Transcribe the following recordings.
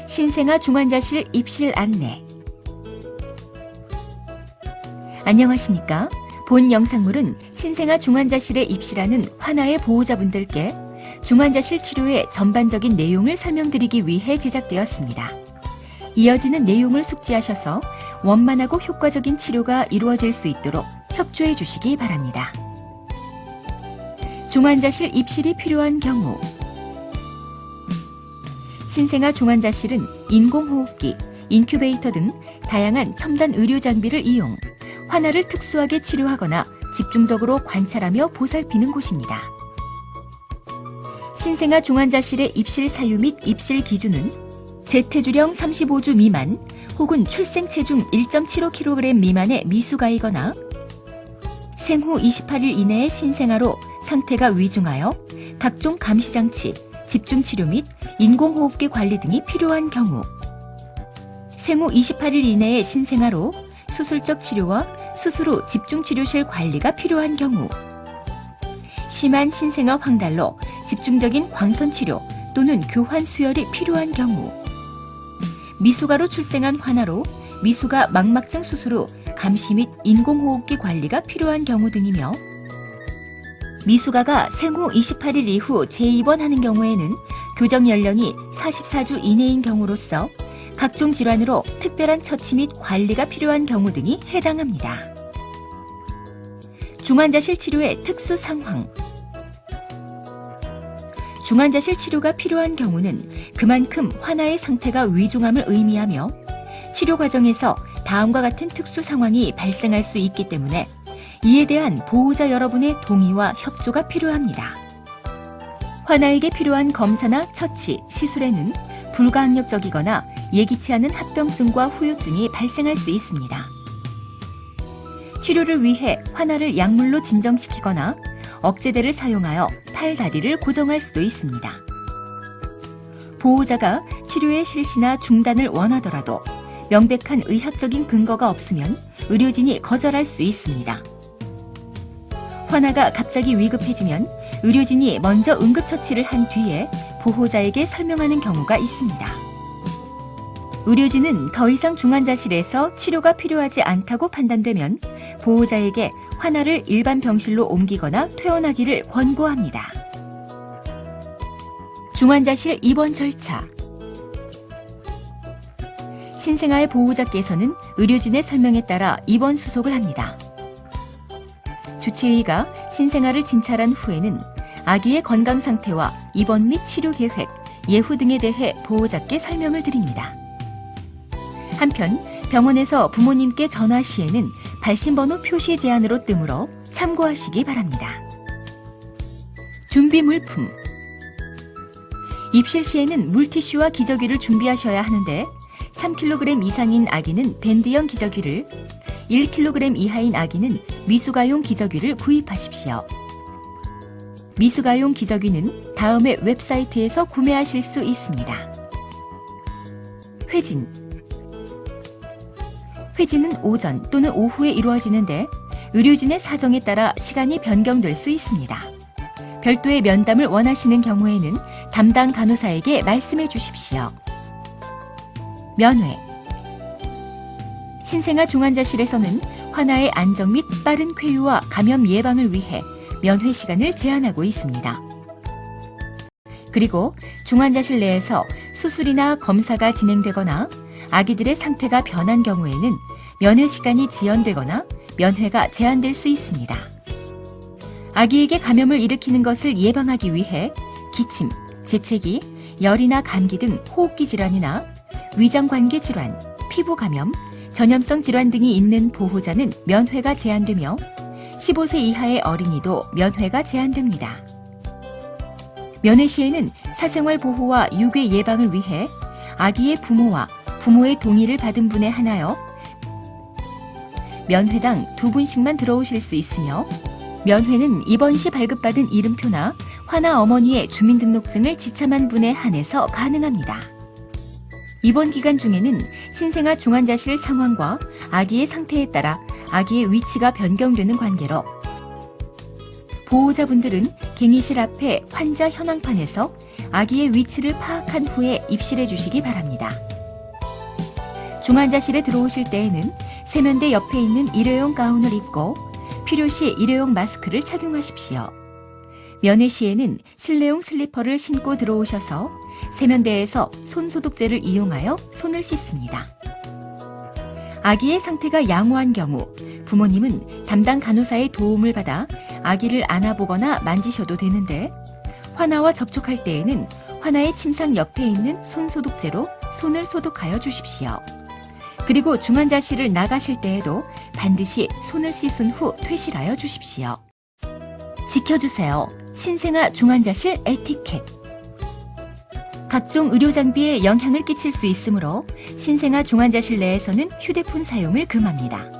신생아 중환자실 입실 안내. 안녕하십니까? 본 영상물은 신생아 중환자실에 입실하는 환아의 보호자분들께 중환자실 치료의 전반적인 내용을 설명드리기 위해 제작되었습니다. 이어지는 내용을 숙지하셔서 원만하고 효과적인 치료가 이루어질 수 있도록 협조해 주시기 바랍니다. 중환자실 입실이 필요한 경우, 신생아 중환자실은 인공호흡기, 인큐베이터 등 다양한 첨단 의료 장비를 이용 환아를 특수하게 치료하거나 집중적으로 관찰하며 보살피는 곳입니다. 신생아 중환자실의 입실 사유 및 입실 기준은 재태주령 35주 미만 혹은 출생 체중 1.75kg 미만의 미숙아이거나 생후 28일 이내의 신생아로 상태가 위중하여 각종 감시장치, 집중치료 및 인공호흡기 관리 등이 필요한 경우, 생후 28일 이내의 신생아로 수술적 치료와 수술 후 집중치료실 관리가 필요한 경우, 심한 신생아 황달로 집중적인 광선치료 또는 교환 수혈이 필요한 경우, 미숙아로 출생한 환아로 미숙아 망막장 수술 후 감시 및 인공호흡기 관리가 필요한 경우 등이며, 미숙아가 생후 28일 이후 재입원하는 경우에는 교정 연령이 44주 이내인 경우로서 각종 질환으로 특별한 처치 및 관리가 필요한 경우 등이 해당합니다. 중환자실 치료의 특수 상황. 중환자실 치료가 필요한 경우는 그만큼 환아의 상태가 위중함을 의미하며 치료 과정에서 다음과 같은 특수 상황이 발생할 수 있기 때문에 이에 대한 보호자 여러분의 동의와 협조가 필요합니다. 환아에게 필요한 검사나 처치, 시술에는 불가항력적이거나 예기치 않은 합병증과 후유증이 발생할 수 있습니다. 치료를 위해 환아를 약물로 진정시키거나 억제대를 사용하여 팔, 다리를 고정할 수도 있습니다. 보호자가 치료의 실시나 중단을 원하더라도 명백한 의학적인 근거가 없으면 의료진이 거절할 수 있습니다. 환아가 갑자기 위급해지면 의료진이 먼저 응급처치를 한 뒤에 보호자에게 설명하는 경우가 있습니다. 의료진은 더 이상 중환자실에서 치료가 필요하지 않다고 판단되면 보호자에게 환아를 일반 병실로 옮기거나 퇴원하기를 권고합니다. 중환자실 입원 절차. 신생아의 보호자께서는 의료진의 설명에 따라 입원 수속을 합니다. 주치의가 신생아를 진찰한 후에는 아기의 건강 상태와 입원 및 치료 계획, 예후 등에 대해 보호자께 설명을 드립니다. 한편 병원에서 부모님께 전화 시에는 발신번호 표시 제한으로 뜨므로 참고하시기 바랍니다. 준비 물품. 입실 시에는 물티슈와 기저귀를 준비하셔야 하는데 3kg 이상인 아기는 밴드형 기저귀를, 1kg 이하인 아기는 미숙아용 기저귀를 구입하십시오. 미숙아용 기저귀는 다음의 웹사이트에서 구매하실 수 있습니다. 회진. 회진은 오전 또는 오후에 이루어지는데 의료진의 사정에 따라 시간이 변경될 수 있습니다. 별도의 면담을 원하시는 경우에는 담당 간호사에게 말씀해 주십시오. 면회. 신생아 중환자실에서는 환아의 안정 및 빠른 쾌유와 감염 예방을 위해 면회 시간을 제한하고 있습니다. 그리고 중환자실 내에서 수술이나 검사가 진행되거나 아기들의 상태가 변한 경우에는 면회 시간이 지연되거나 면회가 제한될 수 있습니다. 아기에게 감염을 일으키는 것을 예방하기 위해 기침, 재채기, 열이나 감기 등 호흡기 질환이나 위장관계 질환, 피부 감염, 전염성 질환 등이 있는 보호자는 면회가 제한되며 15세 이하의 어린이도 면회가 제한됩니다. 면회 시에는 사생활 보호와 유괴 예방을 위해 아기의 부모와 부모의 동의를 받은 분에 한하여 면회당 2분씩만 들어오실 수 있으며 면회는 입원 시 발급받은 이름표나 환아 어머니의 주민등록증을 지참한 분에 한해서 가능합니다. 입원 기간 중에는 신생아 중환자실 상황과 아기의 상태에 따라 아기의 위치가 변경되는 관계로 보호자분들은 갱이실 앞에 환자 현황판에서 아기의 위치를 파악한 후에 입실해 주시기 바랍니다. 중환자실에 들어오실 때에는 세면대 옆에 있는 일회용 가운을 입고 필요시 일회용 마스크를 착용하십시오. 면회 시에는 실내용 슬리퍼를 신고 들어오셔서 세면대에서 손소독제를 이용하여 손을 씻습니다. 아기의 상태가 양호한 경우 부모님은 담당 간호사의 도움을 받아 아기를 안아보거나 만지셔도 되는데 환아와 접촉할 때에는 환아의 침상 옆에 있는 손소독제로 손을 소독하여 주십시오. 그리고 중환자실을 나가실 때에도 반드시 손을 씻은 후 퇴실하여 주십시오. 지켜주세요. 신생아 중환자실 에티켓. 각종 의료 장비에 영향을 끼칠 수 있으므로 신생아 중환자실 내에서는 휴대폰 사용을 금합니다.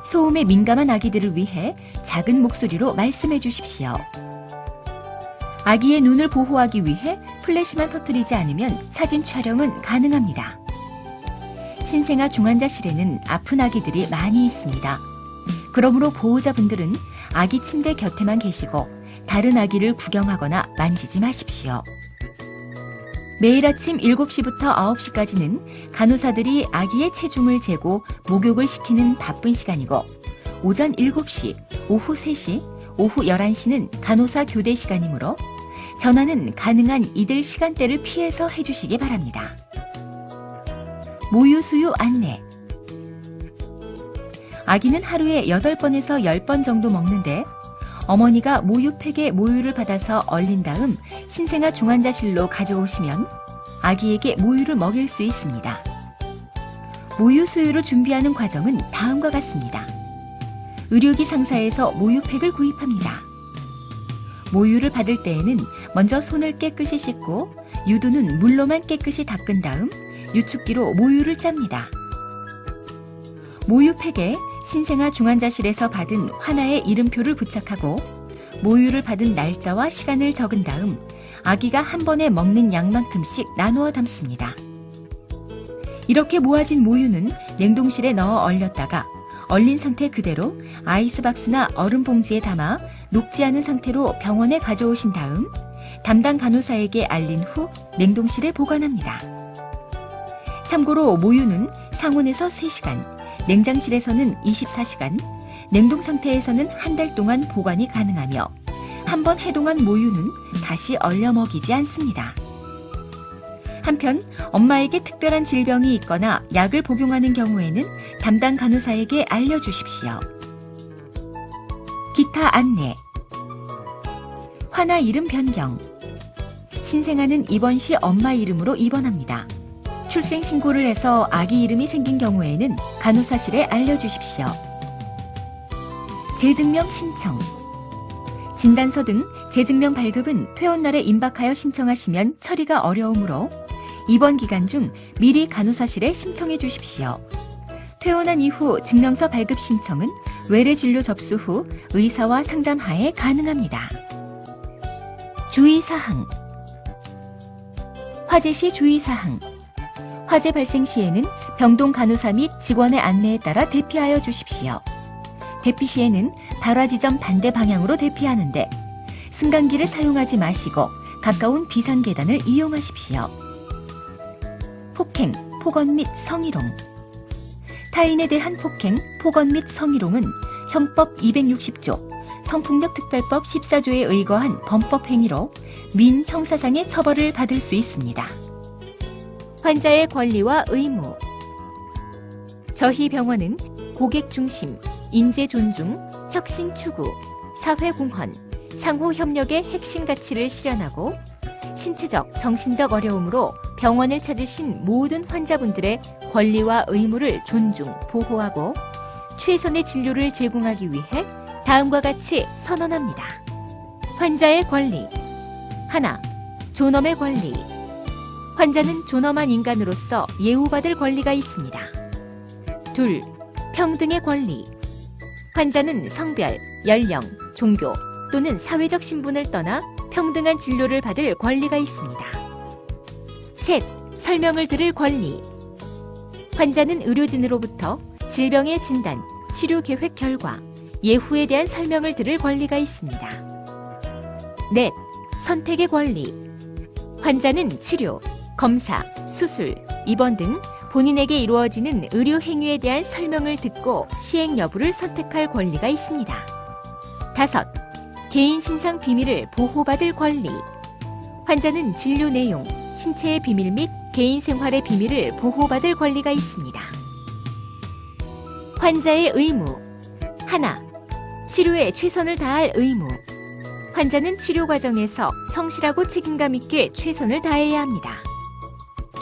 소음에 민감한 아기들을 위해 작은 목소리로 말씀해 주십시오. 아기의 눈을 보호하기 위해 플래시만 터뜨리지 않으면 사진 촬영은 가능합니다. 신생아 중환자실에는 아픈 아기들이 많이 있습니다. 그러므로 보호자분들은 아기 침대 곁에만 계시고 다른 아기를 구경하거나 만지지 마십시오. 매일 아침 7시부터 9시까지는 간호사들이 아기의 체중을 재고 목욕을 시키는 바쁜 시간이고 오전 7시, 오후 3시, 오후 11시는 간호사 교대 시간이므로 전화는 가능한 이들 시간대를 피해서 해주시기 바랍니다. 모유 수유 안내. 아기는 하루에 8번에서 10번 정도 먹는데 어머니가 모유팩에 모유를 받아서 얼린 다음 신생아 중환자실로 가져오시면 아기에게 모유를 먹일 수 있습니다. 모유 수유를 준비하는 과정은 다음과 같습니다. 의료기 상사에서 모유팩을 구입합니다. 모유를 받을 때에는 먼저 손을 깨끗이 씻고 유두는 물로만 깨끗이 닦은 다음 유축기로 모유를 짭니다. 모유팩에 신생아 중환자실에서 받은 환아의 이름표를 부착하고 모유를 받은 날짜와 시간을 적은 다음 아기가 한 번에 먹는 양만큼씩 나누어 담습니다. 이렇게 모아진 모유는 냉동실에 넣어 얼렸다가 얼린 상태 그대로 아이스박스나 얼음 봉지에 담아 녹지 않은 상태로 병원에 가져오신 다음 담당 간호사에게 알린 후 냉동실에 보관합니다. 참고로 모유는 상온에서 3시간, 냉장실에서는 24시간, 냉동 상태에서는 한 달 동안 보관이 가능하며 한 번 해동한 모유는 다시 얼려 먹이지 않습니다. 한편 엄마에게 특별한 질병이 있거나 약을 복용하는 경우에는 담당 간호사에게 알려주십시오. 기타 안내. 환아 이름 변경. 신생아는 입원 시 엄마 이름으로 입원합니다. 출생 신고를 해서 아기 이름이 생긴 경우에는 간호사실에 알려주십시오. 재증명 신청. 진단서 등 재증명 발급은 퇴원날에 임박하여 신청하시면 처리가 어려우므로 입원 기간 중 미리 간호사실에 신청해 주십시오. 퇴원한 이후 증명서 발급 신청은 외래진료 접수 후 의사와 상담하에 가능합니다. 주의사항. 화재 시 주의사항. 화재 발생 시에는 병동 간호사 및 직원의 안내에 따라 대피하여 주십시오. 대피 시에는 발화 지점 반대 방향으로 대피하는데 승강기를 사용하지 마시고 가까운 비상 계단을 이용하십시오. 폭행, 폭언 및 성희롱. 타인에 대한 폭행, 폭언 및 성희롱은 형법 260조, 성폭력특별법 14조에 의거한 범법 행위로 민 형사상의 처벌을 받을 수 있습니다. 환자의 권리와 의무. 저희 병원은 고객 중심, 인재 존중, 혁신 추구, 사회 공헌, 상호 협력의 핵심 가치를 실현하고 신체적, 정신적 어려움으로 병원을 찾으신 모든 환자분들의 권리와 의무를 존중, 보호하고 최선의 진료를 제공하기 위해 다음과 같이 선언합니다. 환자의 권리. 하나, 존엄의 권리. 환자는 존엄한 인간으로서 예우받을 권리가 있습니다. 둘, 평등의 권리. 환자는 성별, 연령, 종교 또는 사회적 신분을 떠나 평등한 진료를 받을 권리가 있습니다. 셋, 설명을 들을 권리. 환자는 의료진으로부터 질병의 진단, 치료 계획 결과, 예후에 대한 설명을 들을 권리가 있습니다. 넷, 선택의 권리. 환자는 치료, 검사, 수술, 입원 등 본인에게 이루어지는 의료 행위에 대한 설명을 듣고 시행 여부를 선택할 권리가 있습니다. 5. 개인 신상 비밀을 보호받을 권리. 환자는 진료 내용, 신체의 비밀 및 개인 생활의 비밀을 보호받을 권리가 있습니다. 환자의 의무. 1. 치료에 최선을 다할 의무. 환자는 치료 과정에서 성실하고 책임감 있게 최선을 다해야 합니다.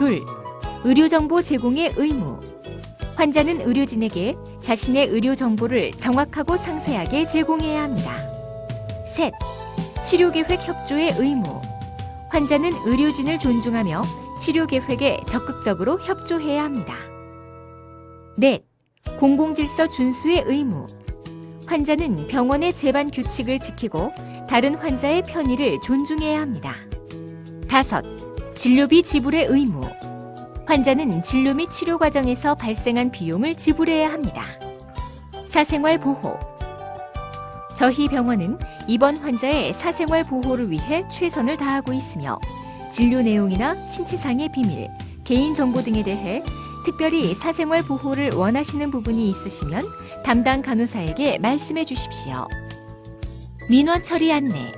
2. 의료정보 제공의 의무. 환자는 의료진에게 자신의 의료 정보를 정확하고 상세하게 제공해야 합니다. 3. 치료계획 협조의 의무. 환자는 의료진을 존중하며 치료계획에 적극적으로 협조해야 합니다. 4. 공공질서 준수의 의무. 환자는 병원의 제반 규칙을 지키고 다른 환자의 편의를 존중해야 합니다. 5. 진료비 지불의 의무. 환자는 진료 및 치료 과정에서 발생한 비용을 지불해야 합니다. 사생활 보호. 저희 병원은 입원 환자의 사생활 보호를 위해 최선을 다하고 있으며 진료 내용이나 신체상의 비밀, 개인정보 등에 대해 특별히 사생활 보호를 원하시는 부분이 있으시면 담당 간호사에게 말씀해 주십시오. 민원 처리 안내.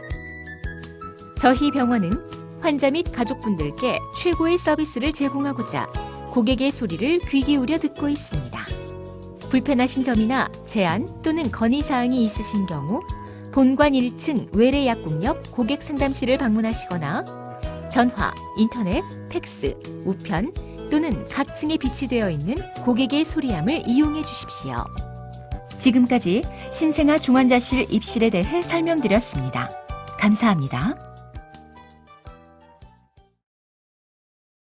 저희 병원은 환자 및 가족분들께 최고의 서비스를 제공하고자 고객의 소리를 귀 기울여 듣고 있습니다. 불편하신 점이나 제안 또는 건의사항이 있으신 경우 본관 1층 외래약국 옆 고객상담실을 방문하시거나 전화, 인터넷, 팩스, 우편 또는 각 층에 비치되어 있는 고객의 소리함을 이용해 주십시오. 지금까지 신생아 중환자실 입실에 대해 설명드렸습니다. 감사합니다.